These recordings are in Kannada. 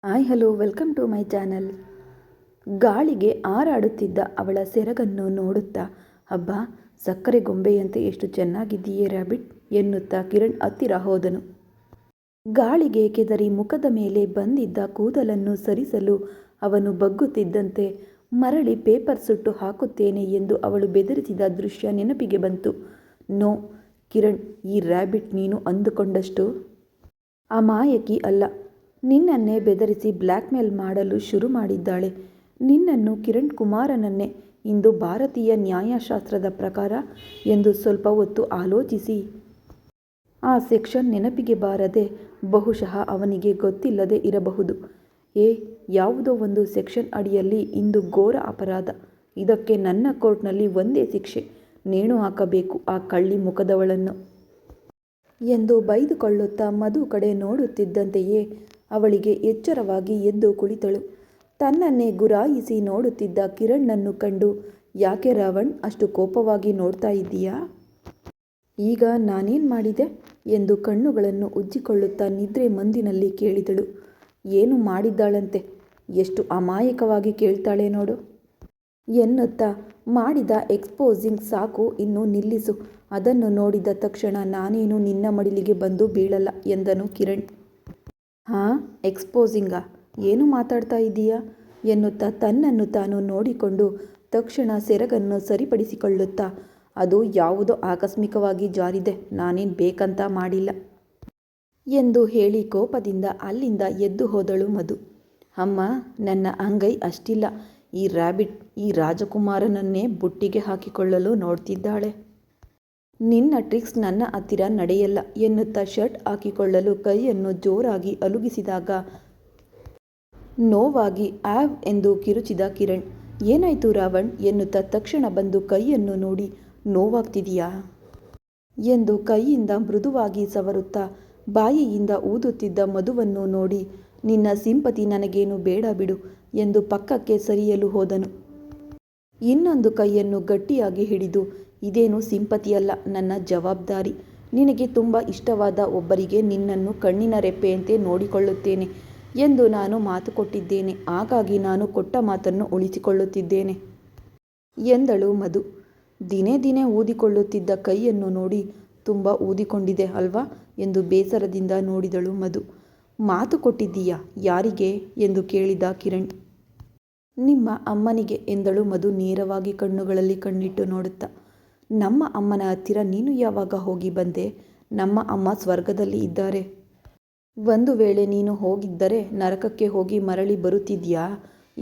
Hi hello welcome to my channel. ಗಾಳಿಗೆ ಹಾರಾಡುತ್ತಿದ್ದ ಅವಳ ಸೆರಗನ್ನು ನೋಡುತ್ತಾ, ಹಬ್ಬ, ಸಕ್ಕರೆ ಗೊಂಬೆಯಂತೆ ಎಷ್ಟು ಚೆನ್ನಾಗಿದ್ದೀಯೇ ರ್ಯಾಬಿಟ್ ಎನ್ನುತ್ತಾ ಕಿರಣ್ ಹತ್ತಿರ ಹೋದನು. ಗಾಳಿಗೆ ಕೆದರಿ ಮುಖದ ಮೇಲೆ ಬಂದಿದ್ದ ಕೂದಲನ್ನು ಸರಿಸಲು ಅವನು ಬಗ್ಗುತ್ತಿದ್ದಂತೆ ಮರಳಿ ಪೇಪರ್ ಸುಟ್ಟು ಹಾಕುತ್ತೇನೆ ಎಂದು ಅವಳು ಬೆದರಿಸಿದ ದೃಶ್ಯ ನೆನಪಿಗೆ ಬಂತು. ನೋ ಕಿರಣ್, ಈ ರ್ಯಾಬಿಟ್ ನೀನು ಅಂದುಕೊಂಡಷ್ಟು ಅಮಾಯಕಿ ಅಲ್ಲ. ನಿನ್ನನ್ನೇ ಬೆದರಿಸಿ ಬ್ಲ್ಯಾಕ್ಮೇಲ್ ಮಾಡಲು ಶುರು ಮಾಡಿದ್ದಾಳೆ. ನಿನ್ನನ್ನು ಕಿರಣ್ ಕುಮಾರನನ್ನೇ ಇಂದು ಭಾರತೀಯ ನ್ಯಾಯಶಾಸ್ತ್ರದ ಪ್ರಕಾರ ಎಂದು ಸ್ವಲ್ಪ ಹೊತ್ತು ಆಲೋಚಿಸಿ, ಆ ಸೆಕ್ಷನ್ ನೆನಪಿಗೆ ಬಾರದೆ ಬಹುಶಃ ಅವನಿಗೆ ಗೊತ್ತಿಲ್ಲದೆ ಇರಬಹುದು. ಯಾವುದೋ ಒಂದು ಸೆಕ್ಷನ್ ಅಡಿಯಲ್ಲಿ ಇಂದು ಘೋರ ಅಪರಾಧ. ಇದಕ್ಕೆ ನನ್ನ ಕೋರ್ಟ್ನಲ್ಲಿ ಒಂದೇ ಶಿಕ್ಷೆ, ನೇಣು ಹಾಕಬೇಕು ಆ ಕಳ್ಳಿ ಮುಖದವಳನ್ನು ಎಂದು ಬೈದುಕೊಳ್ಳುತ್ತಾ ಮಧು ಕಡೆ ನೋಡುತ್ತಿದ್ದಂತೆಯೇ ಅವಳಿಗೆ ಎಚ್ಚರವಾಗಿ ಎದ್ದು ಕುಳಿತಳು. ತನ್ನನ್ನೇ ಗುರಾಯಿಸಿ ನೋಡುತ್ತಿದ್ದ ಕಿರಣ್ಣನ್ನು ಕಂಡು, ಯಾಕೆ ರಾವಣ್ ಅಷ್ಟು ಕೋಪವಾಗಿ ನೋಡ್ತಾ ಇದ್ದೀಯಾ? ಈಗ ನಾನೇನು ಮಾಡಿದೆ ಎಂದು ಕಣ್ಣುಗಳನ್ನು ಉಜ್ಜಿಕೊಳ್ಳುತ್ತಾ ನಿದ್ರೆ ಮಂದಿನಲ್ಲಿ ಕೇಳಿದಳು. ಏನು ಮಾಡಿದ್ದಾಳಂತೆ? ಎಷ್ಟು ಅಮಾಯಕವಾಗಿ ಕೇಳ್ತಾಳೆ ನೋಡು ಎನ್ನುತ್ತಾ, ಮಾಡಿದ ಎಕ್ಸ್ಪೋಸಿಂಗ್ ಸಾಕು, ಇನ್ನು ನಿಲ್ಲಿಸು. ಅದನ್ನು ನೋಡಿದ ತಕ್ಷಣ ನಾನೇನು ನಿನ್ನ ಮಡಿಲಿಗೆ ಬಂದು ಬೀಳಲ್ಲ ಎಂದನು ಕಿರಣ್. ಹಾಂ, ಎಕ್ಸ್ಪೋಸಿಂಗಾ? ಏನು ಮಾತಾಡ್ತಾ ಇದ್ದೀಯಾ ಎನ್ನುತ್ತಾ ತನ್ನನ್ನು ತಾನು ನೋಡಿಕೊಂಡು ತಕ್ಷಣ ಸೆರಗನ್ನು ಸರಿಪಡಿಸಿಕೊಳ್ಳುತ್ತಾ, ಅದು ಯಾವುದೋ ಆಕಸ್ಮಿಕವಾಗಿ ಜಾರಿದೆ, ನಾನೇನು ಬೇಕಂತ ಮಾಡಿಲ್ಲ ಎಂದು ಹೇಳಿ ಕೋಪದಿಂದ ಅಲ್ಲಿಂದ ಎದ್ದು ಹೋದಳು ಮಧು. ಅಮ್ಮ, ನನ್ನ ಅಂಗೈ ಅಷ್ಟಿಲ್ಲ. ಈ ರ್ಯಾಬಿಟ್ ಈ ರಾಜಕುಮಾರನನ್ನೇ ಬುಟ್ಟಿಗೆ ಹಾಕಿಕೊಳ್ಳಲು ನೋಡ್ತಿದ್ದಾಳೆ. ನಿನ್ನ ಟ್ರಿಕ್ಸ್ ನನ್ನ ಹತ್ತಿರ ನಡೆಯಲ್ಲ ಎನ್ನುತ್ತಾ ಶರ್ಟ್ ಹಾಕಿಕೊಳ್ಳಲು ಕೈಯನ್ನು ಜೋರಾಗಿ ಅಲುಗಿಸಿದಾಗ ನೋವಾಗಿ ಆವ್ ಎಂದು ಕಿರುಚಿದ ಕಿರಣ್. ಏನಾಯ್ತು ರಾವಣ್ ಎನ್ನುತ್ತಾ ತಕ್ಷಣ ಬಂದು ಕೈಯನ್ನು ನೋಡಿ, ನೋವಾಗ್ತಿದೆಯಾ ಎಂದು ಕೈಯಿಂದ ಮೃದುವಾಗಿ ಸವರುತ್ತಾ ಬಾಯಿಯಿಂದ ಊದುತ್ತಿದ್ದ ಮಧುವನ್ನು ನೋಡಿ, ನಿನ್ನ ಸಿಂಪತಿ ನನಗೇನು ಬೇಡ ಬಿಡು ಎಂದು ಪಕ್ಕಕ್ಕೆ ಸರಿಯಲು ಹೋದನು. ಇನ್ನೊಂದು ಕೈಯನ್ನು ಗಟ್ಟಿಯಾಗಿ ಹಿಡಿದು, ಇದೇನು ಸಿಂಪತಿಯಲ್ಲ, ನನ್ನ ಜವಾಬ್ದಾರಿ. ನಿನಗೆ ತುಂಬ ಇಷ್ಟವಾದ ಒಬ್ಬರಿಗೆ ನಿನ್ನನ್ನು ಕಣ್ಣಿನ ರೆಪ್ಪೆಯಂತೆ ನೋಡಿಕೊಳ್ಳುತ್ತೇನೆ ಎಂದು ನಾನು ಮಾತು ಕೊಟ್ಟಿದ್ದೇನೆ. ಹಾಗಾಗಿ ನಾನು ಕೊಟ್ಟ ಮಾತನ್ನು ಉಳಿಸಿಕೊಳ್ಳುತ್ತಿದ್ದೇನೆ ಎಂದಳು ಮಧು. ದಿನೇ ದಿನೇ ಊದಿಕೊಳ್ಳುತ್ತಿದ್ದ ಕೈಯನ್ನು ನೋಡಿ, ತುಂಬ ಊದಿಕೊಂಡಿದೆ ಅಲ್ವಾ ಎಂದು ಬೇಸರದಿಂದ ನೋಡಿದಳು ಮಧು. ಮಾತು ಕೊಟ್ಟಿದ್ದೀಯಾ? ಯಾರಿಗೆ ಎಂದು ಕೇಳಿದ ಕಿರಣ್. ನಿಮ್ಮ ಅಮ್ಮನಿಗೆ ಎಂದಳು ಮಧು ನೇರವಾಗಿ ಕಣ್ಣುಗಳಲ್ಲಿ ಕಣ್ಣಿಟ್ಟು ನೋಡುತ್ತಾ. ನಮ್ಮ ಅಮ್ಮನ ಹತ್ತಿರ ನೀನು ಯಾವಾಗ ಹೋಗಿ ಬಂದೆ? ನಮ್ಮ ಅಮ್ಮ ಸ್ವರ್ಗದಲ್ಲಿ ಇದ್ದಾರೆ. ಒಂದು ವೇಳೆ ನೀನು ಹೋಗಿದ್ದರೆ ನರಕಕ್ಕೆ ಹೋಗಿ ಮರಳಿ ಬರುತ್ತಿದ್ಯಾ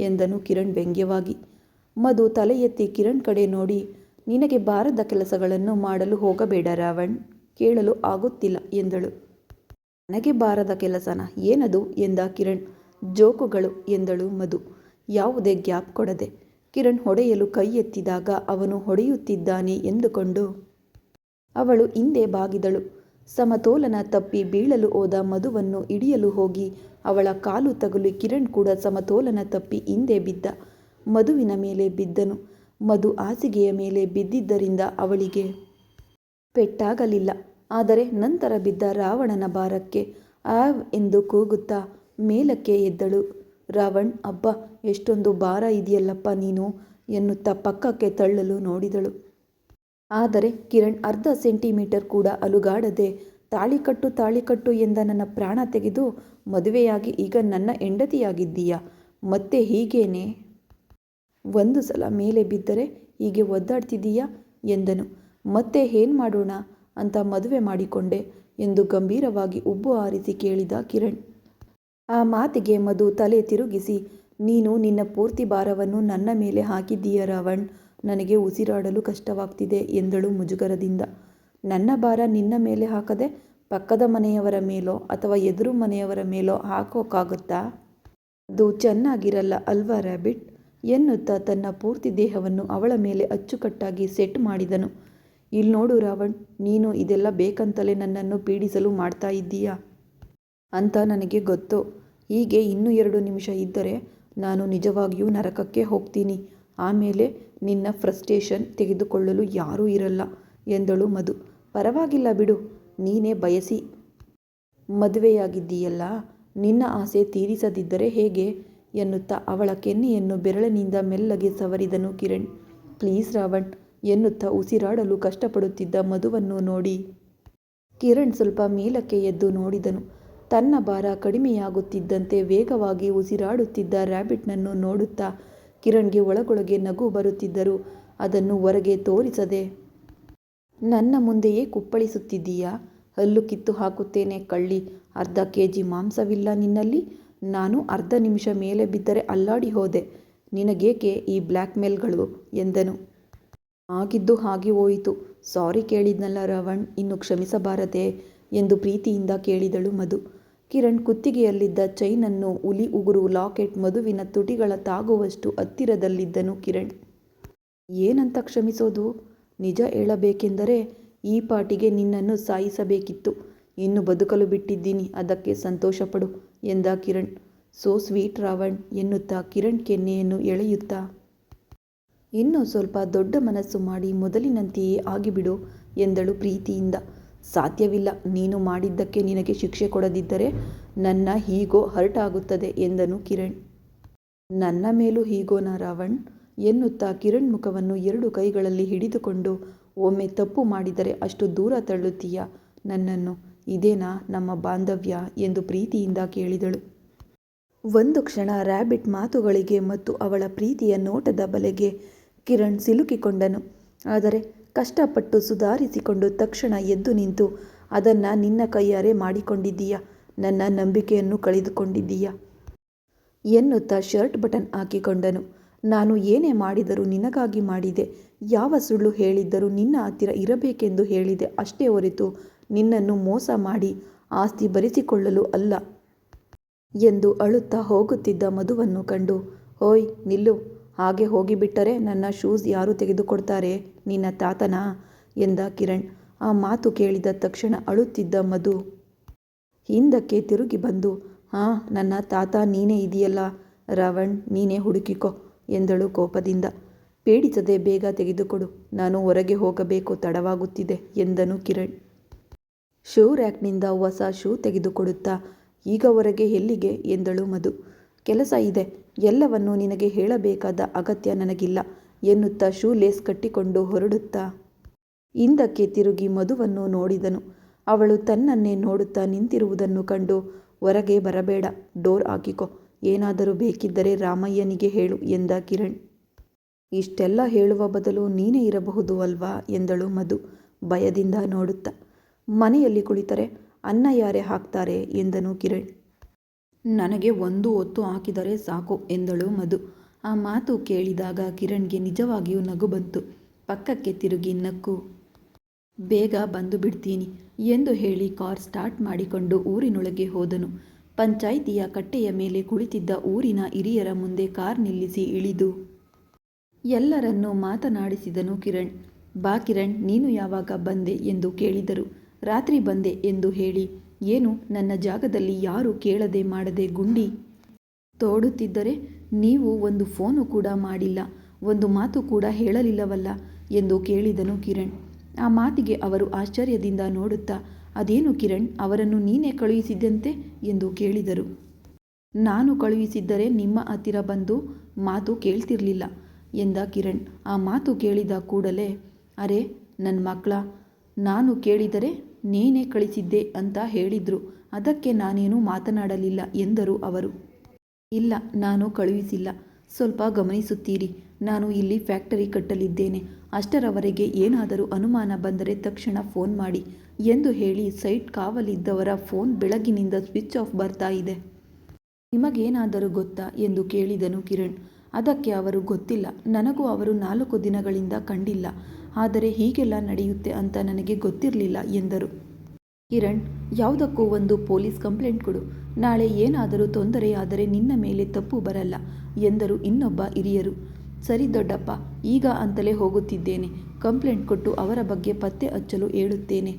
ಎಂದನು ಕಿರಣ್ ವ್ಯಂಗ್ಯವಾಗಿ. ಮಧು ತಲೆ ಎತ್ತಿ ಕಿರಣ್ ಕಡೆ ನೋಡಿ, ನಿನಗೆ ಬಾರದ ಕೆಲಸಗಳನ್ನು ಮಾಡಲು ಹೋಗಬೇಡ ರಾವಣ್, ಕೇಳಲು ಆಗುತ್ತಿಲ್ಲ ಎಂದಳು. ನನಗೆ ಬಾರದ ಕೆಲಸನ? ಏನದು ಎಂದ ಕಿರಣ್. ಜೋಕುಗಳು ಎಂದಳು ಮಧು ಯಾವುದೇ ಗ್ಯಾಪ್ ಕೊಡದೆ. ಕಿರಣ್ ಹೊಡೆಯಲು ಕೈ ಎತ್ತಿದಾಗ ಅವನು ಹೊಡೆಯುತ್ತಿದ್ದಾನೆ ಎಂದುಕೊಂಡು ಅವಳು ಹಿಂದೆ ಬಾಗಿದಳು. ಸಮತೋಲನ ತಪ್ಪಿ ಬೀಳಲು ಹೋದ ಮಧುವನ್ನು ಹಿಡಿಯಲು ಹೋಗಿ ಅವಳ ಕಾಲು ತಗುಲಿ ಕಿರಣ್ ಕೂಡ ಸಮತೋಲನ ತಪ್ಪಿ ಹಿಂದೆ ಬಿದ್ದ. ಮಧುವಿನ ಮೇಲೆ ಬಿದ್ದನು. ಮಧು ಹಾಸಿಗೆಯ ಮೇಲೆ ಬಿದ್ದಿದ್ದರಿಂದ ಅವಳಿಗೆ ಪೆಟ್ಟಾಗಲಿಲ್ಲ. ಆದರೆ ನಂತರ ಬಿದ್ದ ರಾವಣನ ಭಾರಕ್ಕೆ ಆವ್ ಎಂದು ಕೂಗುತ್ತಾ ಮೇಲಕ್ಕೆ ಎದ್ದಳು. ರಾವಣ್, ಅಬ್ಬ, ಎಷ್ಟೊಂದು ಭಾರ ಇದೆಯಲ್ಲಪ್ಪ ನೀನು ಎನ್ನುತ್ತಾ ಪಕ್ಕಕ್ಕೆ ತಳ್ಳಲು ನೋಡಿದಳು. ಆದರೆ ಕಿರಣ್ ಅರ್ಧ ಸೆಂಟಿಮೀಟರ್ ಕೂಡ ಅಲುಗಾಡದೆ, ತಾಳಿಕಟ್ಟು ಎಂದ ನನ್ನ ಪ್ರಾಣ ತೆಗೆದು ಮದುವೆಯಾಗಿ ಈಗ ನನ್ನ ಹೆಂಡತಿಯಾಗಿದ್ದೀಯಾ? ಮತ್ತೆ ಹೀಗೇನೆ ಒಂದು ಸಲ ಮೇಲೆ ಬಿದ್ದರೆ ಹೀಗೆ ಒದ್ದಾಡ್ತಿದ್ದೀಯಾ ಎಂದನು. ಮತ್ತೆ ಏನು ಮಾಡೋಣ ಅಂತ ಮದುವೆ ಮಾಡಿಕೊಂಡೆ ಎಂದು ಗಂಭೀರವಾಗಿ ಉಬ್ಬು ಹಾರಿಸಿ ಕೇಳಿದ ಕಿರಣ್. ಆ ಮಾತಿಗೆ ಮಧು ತಲೆ ತಿರುಗಿಸಿ, ನೀನು ನಿನ್ನ ಪೂರ್ತಿ ಭಾರವನ್ನು ನನ್ನ ಮೇಲೆ ಹಾಕಿದ್ದೀಯ ರಾವಣ್, ನನಗೆ ಉಸಿರಾಡಲು ಕಷ್ಟವಾಗ್ತಿದೆ ಎಂದಳು ಮುಜುಗರದಿಂದ. ನನ್ನ ಭಾರ ನಿನ್ನ ಮೇಲೆ ಹಾಕದೆ ಪಕ್ಕದ ಮನೆಯವರ ಮೇಲೋ ಅಥವಾ ಎದುರು ಮನೆಯವರ ಮೇಲೋ ಹಾಕೋಕ್ಕಾಗುತ್ತಾ? ಅದು ಚೆನ್ನಾಗಿರಲ್ಲ ಅಲ್ವಾ ರ್ಯಾಬಿಟ್ ಎನ್ನುತ್ತಾ ತನ್ನ ಪೂರ್ತಿ ದೇಹವನ್ನು ಅವಳ ಮೇಲೆ ಅಚ್ಚುಕಟ್ಟಾಗಿ ಸೆಟ್ ಮಾಡಿದನು. ಇಲ್ಲಿ ನೋಡು ರಾವಣ್, ನೀನು ಇದೆಲ್ಲ ಬೇಕಂತಲೇ ನನ್ನನ್ನು ಪೀಡಿಸಲು ಮಾಡ್ತಾ ಇದ್ದೀಯಾ ಅಂತ ನನಗೆ ಗೊತ್ತು. ಹೀಗೆ ಇನ್ನೂ 2 ನಿಮಿಷ ಇದ್ದರೆ ನಾನು ನಿಜವಾಗಿಯೂ ನರಕಕ್ಕೆ ಹೋಗ್ತೀನಿ. ಆಮೇಲೆ ನಿನ್ನ ಫ್ರಸ್ಟ್ರೇಷನ್ ತೆಗೆದುಕೊಳ್ಳಲು ಯಾರೂ ಇರಲ್ಲ ಎಂದಳು ಮಧು. ಪರವಾಗಿಲ್ಲ ಬಿಡು, ನೀನೇ ಬಯಸಿ ಮದುವೆಯಾಗಿದ್ದೀಯಲ್ಲ, ನಿನ್ನ ಆಸೆ ತೀರಿಸದಿದ್ದರೆ ಹೇಗೆ ಎನ್ನುತ್ತಾ ಅವಳ ಕೆನ್ನೆಯನ್ನು ಬೆರಳಿನಿಂದ ಮೆಲ್ಲಗೆ ಸವರಿದನು ಕಿರಣ್. ಪ್ಲೀಸ್ ರಾವಣ್ ಎನ್ನುತ್ತಾ ಉಸಿರಾಡಲು ಕಷ್ಟಪಡುತ್ತಿದ್ದ ಮಧುವನ್ನು ನೋಡಿ ಕಿರಣ್ ಸ್ವಲ್ಪ ಮೇಲಕ್ಕೆ ಎದ್ದು ನೋಡಿದನು. ತನ್ನ ಭಾರ ಕಡಿಮೆಯಾಗುತ್ತಿದ್ದಂತೆ ವೇಗವಾಗಿ ಉಸಿರಾಡುತ್ತಿದ್ದ ರ್ಯಾಬಿಟ್ನನ್ನು ನೋಡುತ್ತಾ ಕಿರಣ್ಗೆ ಒಳಗೊಳಗೆ ನಗು ಬರುತ್ತಿದ್ದರೂ ಅದನ್ನು ಹೊರಗೆ ತೋರಿಸದೆ, ನನ್ನ ಮುಂದೆಯೇ ಕುಪ್ಪಳಿಸುತ್ತಿದ್ದೀಯಾ? ಹಲ್ಲು ಕಿತ್ತು ಹಾಕುತ್ತೇನೆ ಕಳ್ಳಿ. ಅರ್ಧ kg ಮಾಂಸವಿಲ್ಲ ನಿನ್ನಲ್ಲಿ? ನಾನು ಅರ್ಧ ನಿಮಿಷ ಮೇಲೆ ಬಿದ್ದರೆ ಅಲ್ಲಾಡಿ ಹೋದೆ. ನಿನಗೇಕೆ ಈ ಬ್ಲ್ಯಾಕ್ ಮೇಲ್ಗಳು ಎಂದನು. ಆಗಿದ್ದು ಹಾಗೆ ಹೋಯಿತು. ಸಾರಿ ಕೇಳಿದ್ನಲ್ಲ ರಾವಣ್, ಇನ್ನು ಕ್ಷಮಿಸಬಾರದೆ ಎಂದು ಪ್ರೀತಿಯಿಂದ ಕೇಳಿದಳು ಮಧು. ಕಿರಣ್ ಕುತ್ತಿಗೆಯಲ್ಲಿದ್ದ ಚೈನನ್ನು ಹುಲಿ ಉಗುರು ಲಾಕೆಟ್ ಮಧುವಿನ ತುಟಿಗಳ ತಾಗುವಷ್ಟು ಹತ್ತಿರದಲ್ಲಿದ್ದನು. ಕಿರಣ್, ಏನಂತ ಕ್ಷಮಿಸೋದು? ನಿಜ ಹೇಳಬೇಕೆಂದರೆ ಈ ಪಾಟಿಗೆ ನಿನ್ನನ್ನು ಸಾಯಿಸಬೇಕಿತ್ತು. ಇನ್ನು ಬದುಕಲು ಬಿಟ್ಟಿದ್ದೀನಿ, ಅದಕ್ಕೆ ಸಂತೋಷಪಡು ಎಂದ ಕಿರಣ್. ಸೋ ಸ್ವೀಟ್ ರಾವಣ್ ಎನ್ನುತ್ತಾ ಕಿರಣ್ ಕೆನ್ನೆಯನ್ನು ಎಳೆಯುತ್ತಾ, ಇನ್ನೂ ಸ್ವಲ್ಪ ದೊಡ್ಡ ಮನಸ್ಸು ಮಾಡಿ ಮೊದಲಿನಂತೆಯೇ ಆಗಿಬಿಡು ಎಂದಳು ಪ್ರೀತಿಯಿಂದ. ಸಾಧ್ಯವಿಲ್ಲ, ನೀನು ಮಾಡಿದ್ದಕ್ಕೆ ನಿನಗೆ ಶಿಕ್ಷೆ ಕೊಡದಿದ್ದರೆ ನನ್ನ ಹೀಗೋ ಹರ್ಟ್ ಆಗುತ್ತದೆ ಎಂದನು ಕಿರಣ್. ನನ್ನ ಮೇಲೂ ಹೀಗೋನಾ ರಾವಣ್ ಎನ್ನುತ್ತಾ ಕಿರಣ್ ಮುಖವನ್ನು 2 ಕೈಗಳಲ್ಲಿ ಹಿಡಿದುಕೊಂಡು, ಒಮ್ಮೆ ತಪ್ಪು ಮಾಡಿದರೆ ಅಷ್ಟು ದೂರ ತಳ್ಳುತ್ತೀಯಾ ನನ್ನನ್ನು? ಇದೇನಾ ನಮ್ಮ ಬಾಂಧವ್ಯ ಎಂದು ಪ್ರೀತಿಯಿಂದ ಕೇಳಿದಳು. ಒಂದು ಕ್ಷಣ ರ್ಯಾಬಿಟ್ ಮಾತುಗಳಿಗೆ ಮತ್ತು ಅವಳ ಪ್ರೀತಿಯ ನೋಟದ ಬಲೆಗೆ ಕಿರಣ್ ಸಿಲುಕಿಕೊಂಡನು. ಆದರೆ ಕಷ್ಟಪಟ್ಟು ಸುಧಾರಿಸಿಕೊಂಡು ತಕ್ಷಣ ಎದ್ದು ನಿಂತು, ಅದನ್ನು ನಿನ್ನ ಕೈಯಾರೆ ಮಾಡಿಕೊಂಡಿದ್ದೀಯಾ? ನನ್ನ ನಂಬಿಕೆಯನ್ನು ಕಳೆದುಕೊಂಡಿದ್ದೀಯಾ ಎನ್ನುತ್ತಾ ಶರ್ಟ್ ಬಟನ್ ಹಾಕಿಕೊಂಡನು. ನಾನು ಏನೇ ಮಾಡಿದರೂ ನಿನಗಾಗಿ ಮಾಡಿದೆ. ಯಾವ ಸುಳ್ಳು ಹೇಳಿದ್ದರೂ ನಿನ್ನ ಹತ್ತಿರ ಇರಬೇಕೆಂದು ಹೇಳಿದೆ ಅಷ್ಟೇ ಹೊರತು ನಿನ್ನನ್ನು ಮೋಸ ಮಾಡಿ ಆಸ್ತಿ ಬರೆಸಿಕೊಳ್ಳಲು ಅಲ್ಲ ಎಂದು ಅಳುತ್ತಾ ಹೋಗುತ್ತಿದ್ದ ಮಧುವನ್ನು ಕಂಡು, ಓಯ್ ನಿಲ್ಲು, ಹಾಗೆ ಹೋಗಿಬಿಟ್ಟರೆ ನನ್ನ ಶೂಸ್ ಯಾರು ತೆಗೆದುಕೊಡ್ತಾರೆ? ನಿನ್ನ ತಾತನಾ ಎಂದ ಕಿರಣ್. ಆ ಮಾತು ಕೇಳಿದ ತಕ್ಷಣ ಅಳುತ್ತಿದ್ದ ಮಧು ಹಿಂದಕ್ಕೆ ತಿರುಗಿ ಬಂದು, ಹಾಂ, ನನ್ನ ತಾತ ನೀನೇ ಇದೆಯಲ್ಲ ರಾವಣ್, ನೀನೇ ಹುಡುಕಿಕೊ ಎಂದಳು ಕೋಪದಿಂದ. ಪೇಡಿಸದೆ ಬೇಗ ತೆಗೆದುಕೊಡು, ನಾನು ಹೊರಗೆ ಹೋಗಬೇಕು, ತಡವಾಗುತ್ತಿದೆ ಎಂದನು ಕಿರಣ್. ಶೂ ರ್ಯಾಕ್ನಿಂದ ಹೊಸ ಶೂ ತೆಗೆದುಕೊಡುತ್ತಾ, ಈಗ ಹೊರಗೆ ಎಲ್ಲಿಗೆ ಎಂದಳು ಮಧು. ಕೆಲಸ ಇದೆ, ಎಲ್ಲವನ್ನೂ ನಿನಗೆ ಹೇಳಬೇಕಾದ ಅಗತ್ಯ ನನಗಿಲ್ಲ ಎನ್ನುತ್ತಾ ಶೂ ಲೇಸ್ ಕಟ್ಟಿಕೊಂಡು ಹೊರಡುತ್ತಾ ಹಿಂದಕ್ಕೆ ತಿರುಗಿ ಮಧುವನ್ನು ನೋಡಿದನು. ಅವಳು ತನ್ನನ್ನೇ ನೋಡುತ್ತಾ ನಿಂತಿರುವುದನ್ನು ಕಂಡು, ಹೊರಗೆ ಬರಬೇಡ, ಡೋರ್ ಹಾಕಿಕೊ, ಏನಾದರೂ ಬೇಕಿದ್ದರೆ ರಾಮಯ್ಯನಿಗೆ ಹೇಳು ಎಂದ ಕಿರಣ್. ಇಷ್ಟೆಲ್ಲ ಹೇಳುವ ಬದಲು ನೀನೇ ಇರಬಹುದು ಅಲ್ವಾ ಎಂದಳು ಮಧು ಭಯದಿಂದ ನೋಡುತ್ತಾ. ಮನೆಯಲ್ಲಿ ಕುಳಿತರೆ ಅನ್ನ ಯಾರೇ ಹಾಕ್ತಾರೆ ಎಂದನು ಕಿರಣ್. ನನಗೆ 1 ಹೊತ್ತು ಹಾಕಿದರೆ ಸಾಕು ಎಂದಳು ಮಧು. ಆ ಮಾತು ಕೇಳಿದಾಗ ಕಿರಣ್ಗೆ ನಿಜವಾಗಿಯೂ ನಗು ಬಂತು. ಪಕ್ಕಕ್ಕೆ ತಿರುಗಿ ನಕ್ಕು, ಬೇಗ ಬಂದು ಬಿಡ್ತೀನಿ ಎಂದು ಹೇಳಿ ಕಾರ್ ಸ್ಟಾರ್ಟ್ ಮಾಡಿಕೊಂಡು ಊರಿನೊಳಗೆ ಹೋದನು. ಪಂಚಾಯಿತಿಯ ಕಟ್ಟೆಯ ಮೇಲೆ ಕುಳಿತಿದ್ದ ಊರಿನ ಹಿರಿಯರ ಮುಂದೆ ಕಾರ್ ನಿಲ್ಲಿಸಿ ಇಳಿದು ಎಲ್ಲರನ್ನೂ ಮಾತನಾಡಿಸಿದನು ಕಿರಣ್. ಬಾ ಕಿರಣ್, ನೀನು ಯಾವಾಗ ಬಂದೆ ಎಂದು ಕೇಳಿದರು. ರಾತ್ರಿ ಬಂದೆ ಎಂದು ಹೇಳಿ, ಏನು ನನ್ನ ಜಾಗದಲ್ಲಿ ಯಾರು ಕೇಳದೆ ಮಾಡದೆ ಗುಂಡಿ ತೋಡುತ್ತಿದ್ದರೆ ನೀವು ಒಂದು ಫೋನು ಕೂಡ ಮಾಡಿಲ್ಲ, ಒಂದು ಮಾತು ಕೂಡ ಹೇಳಲಿಲ್ಲವಲ್ಲ ಎಂದು ಕೇಳಿದನು ಕಿರಣ್. ಆ ಮಾತಿಗೆ ಅವರು ಆಶ್ಚರ್ಯದಿಂದ ನೋಡುತ್ತಾ, ಅದೇನು ಕಿರಣ್, ಅವರನ್ನು ನೀನೇ ಕಳುಹಿಸಿದ್ದಂತೆ ಎಂದು ಕೇಳಿದರು. ನಾನು ಕಳುಹಿಸಿದ್ದರೆ ನಿಮ್ಮ ಹತ್ತಿರ ಬಂದು ಮಾತು ಕೇಳ್ತಿರ್ಲಿಲ್ಲ ಎಂದ ಕಿರಣ್. ಆ ಮಾತು ಕೇಳಿದ ಕೂಡಲೇ, ಅರೆ ನನ್ನ ಮಕ್ಕಳ, ನಾನು ಕೇಳಿದರೆ ನೀನೇ ಕಳಿಸಿದ್ದೆ ಅಂತ ಹೇಳಿದ್ರು, ಅದಕ್ಕೆ ನಾನೇನು ಮಾತನಾಡಲಿಲ್ಲ ಎಂದರು ಅವರು. ಇಲ್ಲ, ನಾನು ಕಳುಹಿಸಿಲ್ಲ, ಸ್ವಲ್ಪ ಗಮನಿಸುತ್ತೀರಿ, ನಾನು ಇಲ್ಲಿ ಫ್ಯಾಕ್ಟರಿ ಕಟ್ಟಲಿದ್ದೇನೆ, ಅಷ್ಟರವರೆಗೆ ಏನಾದರೂ ಅನುಮಾನ ಬಂದರೆ ತಕ್ಷಣ ಫೋನ್ ಮಾಡಿ ಎಂದು ಹೇಳಿ ಸೈಟ್ ಕಾವಲಿದ್ದವರ ಫೋನ್ ಬೆಳಗಿನಿಂದ ಸ್ವಿಚ್ ಆಫ್ ಬರ್ತಾ ಇದೆ. ನಿಮಗೇನಾದರೂ ಗೊತ್ತಾ ಎಂದು ಕೇಳಿದನು ಕಿರಣ್. ಅದಕ್ಕೆ ಅವರು, ಗೊತ್ತಿಲ್ಲ, ನನಗೂ ಅವರು 4 ದಿನಗಳಿಂದ ಕಂಡಿಲ್ಲ, ಆದರೆ ಹೀಗೆಲ್ಲ ನಡೆಯುತ್ತೆ ಅಂತ ನನಗೆ ಗೊತ್ತಿರಲಿಲ್ಲ ಎಂದರು. ಕಿರಣ್, ಯಾವುದಕ್ಕೂ ಒಂದು ಪೊಲೀಸ್ ಕಂಪ್ಲೇಂಟ್ ಕೊಡು, ನಾಳೆ ಏನಾದರೂ ತೊಂದರೆಯಾದರೆ ನಿನ್ನ ಮೇಲೆ ತಪ್ಪು ಬರಲ್ಲ ಎಂದರು ಇನ್ನೊಬ್ಬ ಹಿರಿಯರು. ಸರಿ ದೊಡ್ಡಪ್ಪ, ಈಗ ಅಂತಲೇ ಹೋಗುತ್ತಿದ್ದೇನೆ, ಕಂಪ್ಲೇಂಟ್ ಕೊಟ್ಟು ಅವರ ಬಗ್ಗೆ ಪತ್ತೆ ಹಚ್ಚಲು ಹೇಳುತ್ತೇನೆ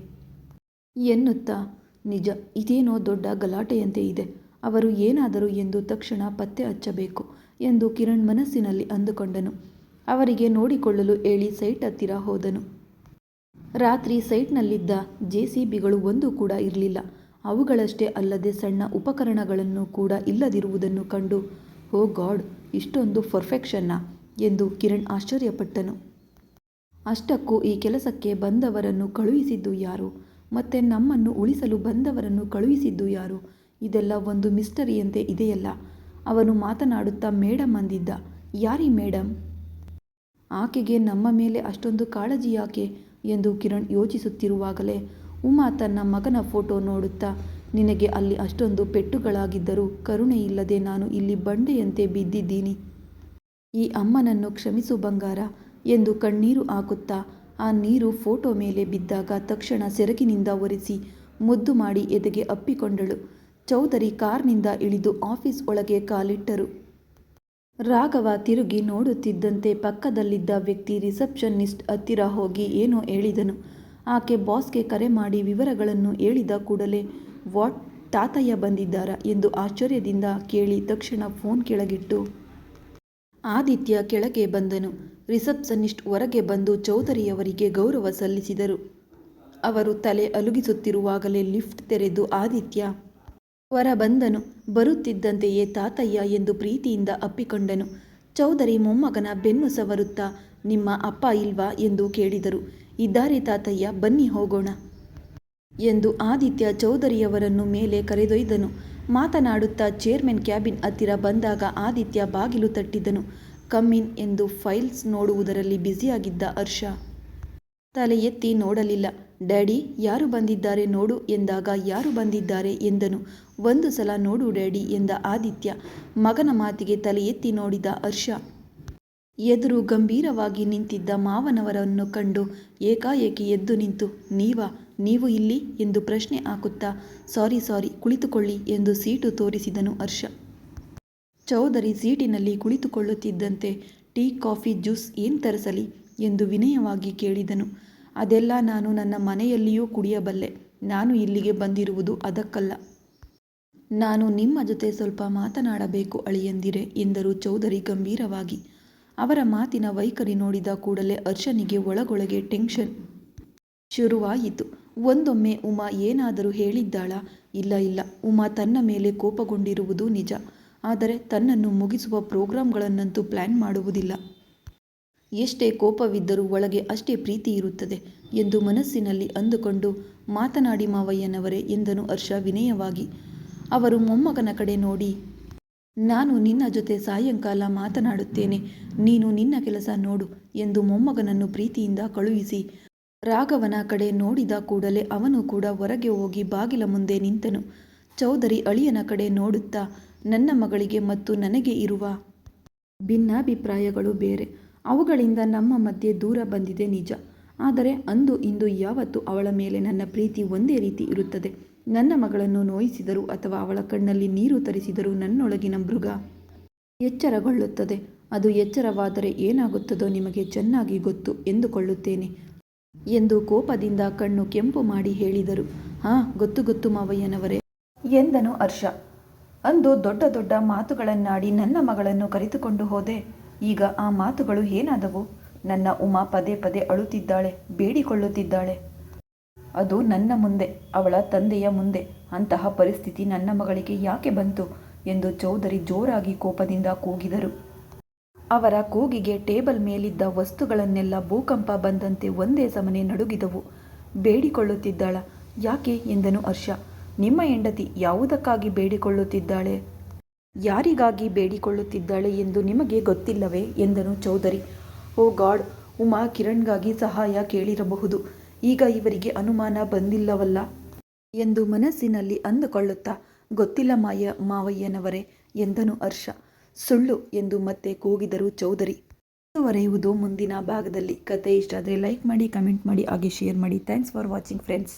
ಎನ್ನುತ್ತಾ, ನಿಜ ಇದೇನೋ ದೊಡ್ಡ ಗಲಾಟೆಯಂತೆ ಇದೆ, ಅವರು ಏನಾದರೂ ಎಂದು ತಕ್ಷಣ ಪತ್ತೆ ಹಚ್ಚಬೇಕು ಎಂದು ಕಿರಣ್ ಮನಸ್ಸಿನಲ್ಲಿ ಅಂದುಕೊಂಡನು. ಅವರಿಗೆ ನೋಡಿಕೊಳ್ಳಲು ಹೇಳಿ ಸೈಟ್ ಹತ್ತಿರ ಹೋದನು. ರಾತ್ರಿ ಸೈಟ್ನಲ್ಲಿದ್ದ JCBಗಳು ಒಂದು ಕೂಡ ಇರಲಿಲ್ಲ. ಅವುಗಳಷ್ಟೇ ಅಲ್ಲದೆ ಸಣ್ಣ ಉಪಕರಣಗಳನ್ನು ಕೂಡ ಇಲ್ಲದಿರುವುದನ್ನು ಕಂಡು ಓ ಗಾಡ್, ಇಷ್ಟೊಂದು ಪರ್ಫೆಕ್ಷನ್ನಾ ಎಂದು ಕಿರಣ್ ಆಶ್ಚರ್ಯಪಟ್ಟನು. ಅಷ್ಟಕ್ಕೂ ಈ ಕೆಲಸಕ್ಕೆ ಬಂದವರನ್ನು ಕಳುಹಿಸಿದ್ದು ಯಾರು? ಮತ್ತೆ ನಮ್ಮನ್ನು ಉಳಿಸಲು ಬಂದವರನ್ನು ಕಳುಹಿಸಿದ್ದು ಯಾರು? ಇದೆಲ್ಲ ಒಂದು ಮಿಸ್ಟರಿಯಂತೆ ಇದೆಯಲ್ಲ. ಅವನು ಮಾತನಾಡುತ್ತಾ ಮೇಡಮ್ ಅಂದಿದ್ದ. ಯಾರೀ ಮೇಡಮ್? ಆಕೆಗೆ ನಮ್ಮ ಮೇಲೆ ಅಷ್ಟೊಂದು ಕಾಳಜಿ ಯಾಕೆ ಎಂದು ಕಿರಣ್ ಯೋಚಿಸುತ್ತಿರುವಾಗಲೇ ಉಮಾ ತನ್ನ ಮಗನ ಫೋಟೋ ನೋಡುತ್ತಾ, ನಿನಗೆ ಅಲ್ಲಿ ಅಷ್ಟೊಂದು ಪೆಟ್ಟುಗಳಾಗಿದ್ದರೂ ಕರುಣೆಯಿಲ್ಲದೆ ನಾನು ಇಲ್ಲಿ ಬಂಡೆಯಂತೆ ಬಿದ್ದಿದ್ದೀನಿ. ಈ ಅಮ್ಮನನ್ನು ಕ್ಷಮಿಸು ಬಂಗಾರ ಎಂದು ಕಣ್ಣೀರು ಹಾಕುತ್ತಾ ಆ ನೀರು ಫೋಟೋ ಮೇಲೆ ಬಿದ್ದಾಗ ತಕ್ಷಣ ಸೆರಗಿನಿಂದ ಒರೆಸಿ ಮುದ್ದು ಮಾಡಿ ಎದೆಗೆ ಅಪ್ಪಿಕೊಂಡಳು. ಚೌಧರಿ ಕಾರ್ನಿಂದ ಇಳಿದು ಆಫೀಸ್ ಒಳಗೆ ಕಾಲಿಟ್ಟರು. ರಾಘವ ತಿರುಗಿ ನೋಡುತ್ತಿದ್ದಂತೆ ಪಕ್ಕದಲ್ಲಿದ್ದ ವ್ಯಕ್ತಿ ರಿಸೆಪ್ಷನಿಸ್ಟ್ ಹತ್ತಿರ ಹೋಗಿ ಏನೋ ಹೇಳಿದನು. ಆಕೆ ಬಾಸ್ಗೆ ಕರೆ ಮಾಡಿ ವಿವರಗಳನ್ನು ಹೇಳಿದ ಕೂಡಲೇ ವಾಟ್, ತಾತಯ್ಯ ಬಂದಿದ್ದಾರಾ ಎಂದು ಆಶ್ಚರ್ಯದಿಂದ ಕೇಳಿ ತಕ್ಷಣ ಫೋನ್ ಕೆಳಗಿಟ್ಟು ಆದಿತ್ಯ ಕೆಳಗೆ ಬಂದನು. ರಿಸೆಪ್ಷನಿಸ್ಟ್ ಹೊರಗೆ ಬಂದು ಚೌಧರಿಯವರಿಗೆ ಗೌರವ ಸಲ್ಲಿಸಿದರು. ಅವರು ತಲೆ ಅಲುಗಿಸುತ್ತಿರುವಾಗಲೇ ಲಿಫ್ಟ್ ತೆರೆದು ಆದಿತ್ಯ ಹೊರ ಬಂದನು. ಬರುತ್ತಿದ್ದಂತೆಯೇ ತಾತಯ್ಯ ಎಂದು ಪ್ರೀತಿಯಿಂದ ಅಪ್ಪಿಕೊಂಡನು. ಚೌಧರಿ ಮೊಮ್ಮಗನ ಬೆನ್ನು ಸವರುತ್ತಾ, ನಿಮ್ಮ ಅಪ್ಪ ಇಲ್ವಾ ಎಂದು ಕೇಳಿದರು. ಇದ್ದಾರೆ ತಾತಯ್ಯ, ಬನ್ನಿ ಹೋಗೋಣ ಎಂದು ಆದಿತ್ಯ ಚೌಧರಿಯವರನ್ನು ಮೇಲೆ ಕರೆದೊಯ್ದನು. ಮಾತನಾಡುತ್ತಾ ಚೇರ್ಮನ್ ಕ್ಯಾಬಿನ್ ಹತ್ತಿರ ಬಂದಾಗ ಆದಿತ್ಯ ಬಾಗಿಲು ತಟ್ಟಿದನು. ಕಮ್ ಇನ್ ಎಂದು ಫೈಲ್ಸ್ ನೋಡುವುದರಲ್ಲಿ ಬ್ಯುಸಿಯಾಗಿದ್ದ ಹರ್ಷ ತಲೆ ಎತ್ತಿ ನೋಡಲಿಲ್ಲ. ಡ್ಯಾಡಿ, ಯಾರು ಬಂದಿದ್ದಾರೆ ನೋಡು ಎಂದಾಗ ಯಾರು ಬಂದಿದ್ದಾರೆ ಎಂದನು. ಒಂದು ಸಲ ನೋಡು ಡ್ಯಾಡಿ ಎಂದ ಆದಿತ್ಯ. ಮಗನ ಮಾತಿಗೆ ತಲೆ ಎತ್ತಿ ನೋಡಿದ ಹರ್ಷ ಎದುರು ಗಂಭೀರವಾಗಿ ನಿಂತಿದ್ದ ಮಾವನವರನ್ನು ಕಂಡು ಏಕಾಏಕಿ ಎದ್ದು ನಿಂತು, ನೀವು ಇಲ್ಲಿ ಎಂದು ಪ್ರಶ್ನೆ ಹಾಕುತ್ತಾ, ಸಾರಿ ಕುಳಿತುಕೊಳ್ಳಿ ಎಂದು ಸೀಟು ತೋರಿಸಿದನು ಹರ್ಷ. ಚೌಧರಿ ಸೀಟಿನಲ್ಲಿ ಕುಳಿತುಕೊಳ್ಳುತ್ತಿದ್ದಂತೆ ಟೀ, ಕಾಫಿ, ಜ್ಯೂಸ್ ಏನು ತರಿಸಲಿ ಎಂದು ವಿನಯವಾಗಿ ಕೇಳಿದನು. ಅದೆಲ್ಲ ನಾನು ನನ್ನ ಮನೆಯಲ್ಲಿಯೂ ಕುಡಿಯಬಲ್ಲೆ. ನಾನು ಇಲ್ಲಿಗೆ ಬಂದಿರುವುದು ಅದಕ್ಕಲ್ಲ. ನಾನು ನಿಮ್ಮ ಜೊತೆ ಸ್ವಲ್ಪ ಮಾತನಾಡಬೇಕು ಅಳಿಯಂದಿರೆ ಎಂದರು ಚೌಧರಿ ಗಂಭೀರವಾಗಿ. ಅವರ ಮಾತಿನ ವೈಖರಿ ನೋಡಿದ ಕೂಡಲೇ ಹರ್ಷನಿಗೆ ಒಳಗೊಳಗೆ ಟೆನ್ಷನ್ ಶುರುವಾಯಿತು. ಒಂದೊಮ್ಮೆ ಉಮಾ ಏನಾದರೂ ಹೇಳಿದ್ದಾಳಾ? ಇಲ್ಲ, ಉಮಾ ತನ್ನ ಮೇಲೆ ಕೋಪಗೊಂಡಿರುವುದು ನಿಜ. ಆದರೆ ತನ್ನನ್ನು ಮುಗಿಸುವ ಪ್ರೋಗ್ರಾಂಗಳನ್ನಂತೂ ಪ್ಲ್ಯಾನ್ ಮಾಡುವುದಿಲ್ಲ. ಎಷ್ಟೇ ಕೋಪವಿದ್ದರೂ ಒಳಗೆ ಅಷ್ಟೇ ಪ್ರೀತಿ ಇರುತ್ತದೆ ಎಂದು ಮನಸ್ಸಿನಲ್ಲಿ ಅಂದುಕೊಂಡು, ಮಾತನಾಡಿ ಮಾವಯ್ಯನವರೇ ಎಂದನು ಹರ್ಷ ವಿನಯವಾಗಿ. ಅವರು ಮೊಮ್ಮಗನ ಕಡೆ ನೋಡಿ, ನಾನು ನಿನ್ನ ಜೊತೆ ಸಾಯಂಕಾಲ ಮಾತನಾಡುತ್ತೇನೆ, ನೀನು ನಿನ್ನ ಕೆಲಸ ನೋಡು ಎಂದು ಮೊಮ್ಮಗನನ್ನು ಪ್ರೀತಿಯಿಂದ ಕಳುಹಿಸಿ ರಾಘವನ ಕಡೆ ನೋಡಿದ ಕೂಡಲೇ ಅವನು ಕೂಡ ಹೊರಗೆ ಹೋಗಿ ಬಾಗಿಲ ಮುಂದೆ ನಿಂತನು. ಚೌಧರಿ ಅಳಿಯನ ಕಡೆ ನೋಡುತ್ತಾ, ನನ್ನ ಮಗಳಿಗೆ ಮತ್ತು ನನಗೆ ಇರುವ ಭಿನ್ನಾಭಿಪ್ರಾಯಗಳು ಬೇರೆ. ಅವುಗಳಿಂದ ನಮ್ಮ ಮಧ್ಯೆ ದೂರ ಬಂದಿದೆ ನಿಜ. ಆದರೆ ಅಂದು ಇಂದು ಯಾವತ್ತೂ ಅವಳ ಮೇಲೆ ನನ್ನ ಪ್ರೀತಿ ಒಂದೇ ರೀತಿ ಇರುತ್ತದೆ. ನನ್ನ ಮಗಳನ್ನು ನೋಯಿಸಿದರೂ ಅಥವಾ ಅವಳ ಕಣ್ಣಲ್ಲಿ ನೀರು ತರಿಸಿದರೂ ನನ್ನೊಳಗಿನ ಮೃಗ ಎಚ್ಚರಗೊಳ್ಳುತ್ತದೆ. ಅದು ಎಚ್ಚರವಾದರೆ ಏನಾಗುತ್ತದೋ ನಿಮಗೆ ಚೆನ್ನಾಗಿ ಗೊತ್ತು ಎಂದುಕೊಳ್ಳುತ್ತೇನೆ ಎಂದು ಕೋಪದಿಂದ ಕಣ್ಣು ಕೆಂಪು ಮಾಡಿ ಹೇಳಿದರು. ಗೊತ್ತು ಮಾವಯ್ಯನವರೇ ಎಂದನು ಹರ್ಷ. ಅಂದು ದೊಡ್ಡ ದೊಡ್ಡ ಮಾತುಗಳನ್ನಾಡಿ ನನ್ನ ಮಗಳನ್ನು ಕರೆದುಕೊಂಡು ಹೋದೆ. ಈಗ ಆ ಮಾತುಗಳು ಏನಾದವು? ನನ್ನ ಉಮಾ ಪದೇ ಪದೇ ಅಳುತ್ತಿದ್ದಾಳೆ, ಬೇಡಿಕೊಳ್ಳುತ್ತಿದ್ದಾಳೆ. ಅದು ನನ್ನ ಮುಂದೆ, ಅವಳ ತಂದೆಯ ಮುಂದೆ. ಅಂತಹ ಪರಿಸ್ಥಿತಿ ನನ್ನ ಮಗಳಿಗೆ ಯಾಕೆ ಬಂತು ಎಂದು ಚೌಧರಿ ಜೋರಾಗಿ ಕೋಪದಿಂದ ಕೂಗಿದರು. ಅವರ ಕೂಗಿಗೆ ಟೇಬಲ್ ಮೇಲಿದ್ದ ವಸ್ತುಗಳನ್ನೆಲ್ಲ ಭೂಕಂಪ ಬಂದಂತೆ ಒಂದೇ ಸಮನೆ ನಡುಗಿದವು. ಬೇಡಿಕೊಳ್ಳುತ್ತಿದ್ದಾಳ? ಯಾಕೆ ಎಂದನು ಹರ್ಷ. ನಿಮ್ಮ ಹೆಂಡತಿ ಯಾವುದಕ್ಕಾಗಿ ಬೇಡಿಕೊಳ್ಳುತ್ತಿದ್ದಾಳೆ, ಯಾರಿಗಾಗಿ ಬೇಡಿಕೊಳ್ಳುತ್ತಿದ್ದಾಳೆ ಎಂದು ನಿಮಗೆ ಗೊತ್ತಿಲ್ಲವೇ ಎಂದನು ಚೌಧರಿ. ಓ ಗಾಡ್, ಉಮಾ ಕಿರಣ್ಗಾಗಿ ಸಹಾಯ ಕೇಳಿರಬಹುದು. ಈಗ ಇವರಿಗೆ ಅನುಮಾನ ಬಂದಿಲ್ಲವಲ್ಲ ಎಂದು ಮನಸ್ಸಿನಲ್ಲಿ ಅಂದುಕೊಳ್ಳುತ್ತಾ, ಗೊತ್ತಿಲ್ಲ ಮಾವಯ್ಯನವರೇ ಎಂದನು ಹರ್ಷ. ಸುಳ್ಳು ಎಂದು ಮತ್ತೆ ಕೂಗಿದರು ಚೌಧರಿ. ಮುಂದುವರೆಯುವುದು ಮುಂದಿನ ಭಾಗದಲ್ಲಿ. ಕತೆ ಇಷ್ಟ ಆದರೆ ಲೈಕ್ ಮಾಡಿ, ಕಮೆಂಟ್ ಮಾಡಿ, ಹಾಗೆ ಶೇರ್ ಮಾಡಿ. Thanks for watching friends.